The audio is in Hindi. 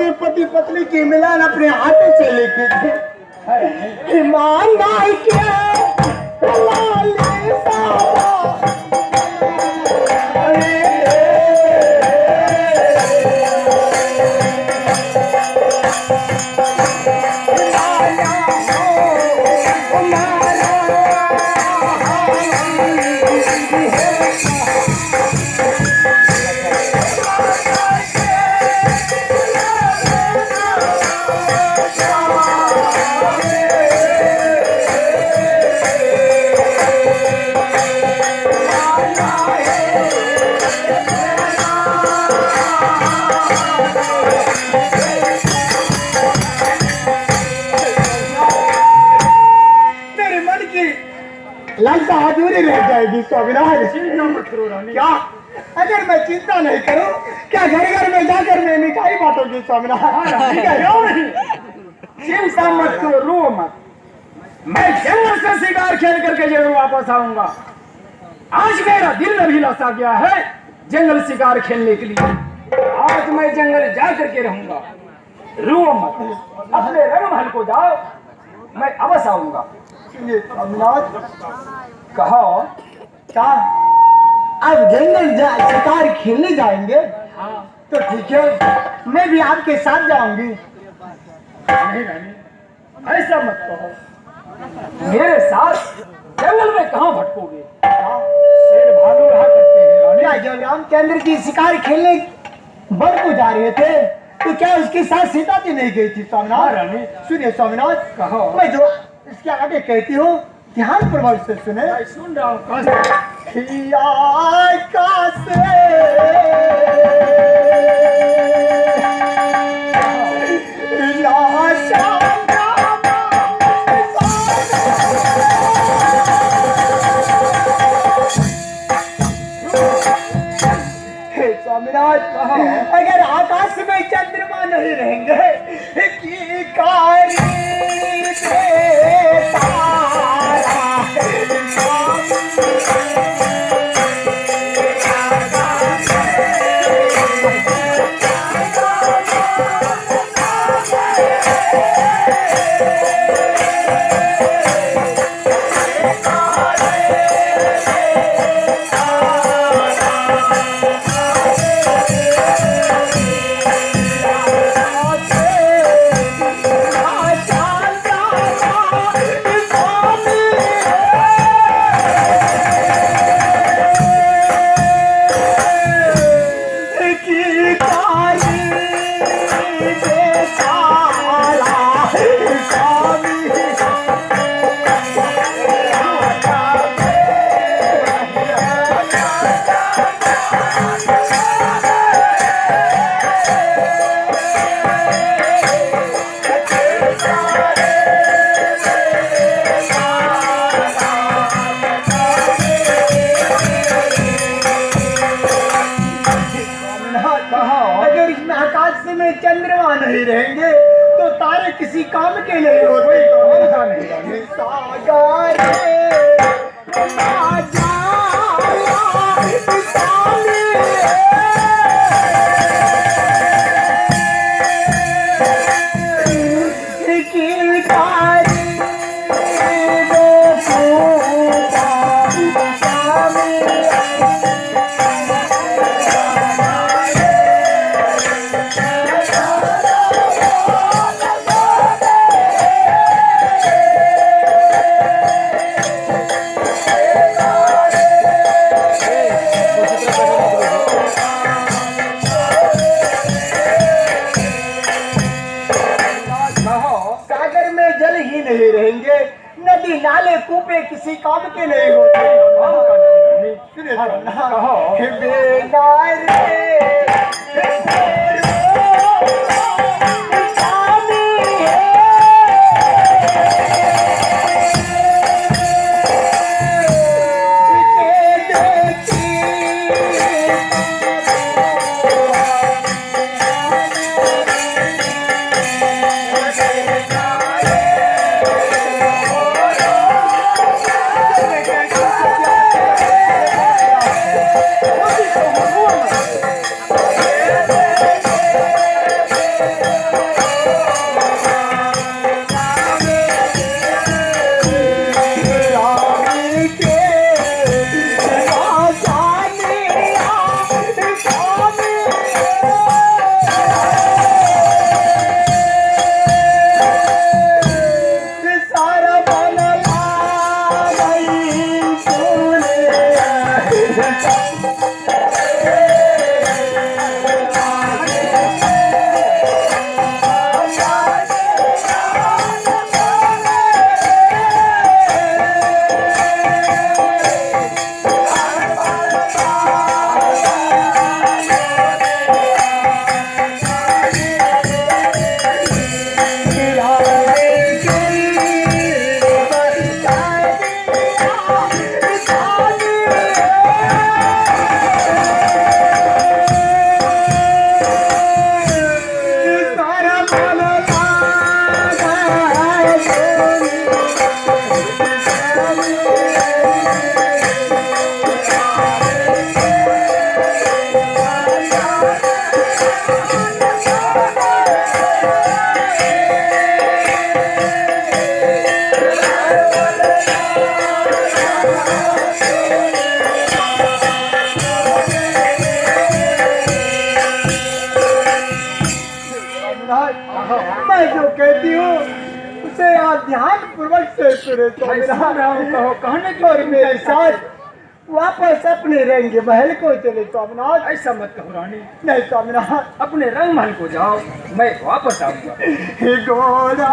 से पति पत्नी की मिलन अपने हाथ से लेके थे। ईमानदार क्या लाली सावा लालसा अधूरी रह जाएगी। स्वामीनाथ चिंता मत करो रानी। क्या अगर मैं चिंता नहीं करूं, क्या घर घर में जाकर मैं मिठाई बांटूंगी? स्वामीनाथ चिंता मत करो, रो मत। मैं जंगल से शिकार खेल करके जरूर वापस आऊंगा। आज मेरा दिल अभिलाषा गया है जंगल शिकार खेलने के लिए। आज मैं जंगल जा करके रहूंगा। रो मत, अपने रंगमहल को जाओ, मैं अवश्य आऊंगा। कहो क्या अब जंगल शिकार खेलने जाएंगे? तो ठीक है, मैं भी आपके साथ जाऊंगी। नहीं रानी, ऐसा मत कहो। मेरे साथ जंगल में कहाँ भटकोगे? शेर भालू रहा करते हैं रानी। क्या जब रामचंद्र जी शिकार खेलने वन को जा रहे थे तो क्या उसके साथ सीता जी नहीं गई थी? स्वामीनाथ रानी सुनिए। स्वामीनाथ कहो, मैं जो इसके आगे कहती हूँ ध्यान पूर्वक से सुने। सुन रहा हूँ। स्वामीनाथ अगर आकाश में चंद्रमा नहीं रहेंगे कि कारी चंद्रमा नहीं रहेंगे तो तारे किसी काम के नहीं होते। नहीं रहेंगे, नदी नाले कूपे किसी काम के नहीं होते। मैं जो कहती हूँ उसे आप ध्यान पूर्वक से सुने कहो कहने की और मेरे साथ वापस अपने रंग महल को चले स्वामीनाथ। ऐसा मत कहो रानी। नहीं स्वामीनाथ, अपने रंग महल को जाओ, मैं वापस आऊंगा। गोरा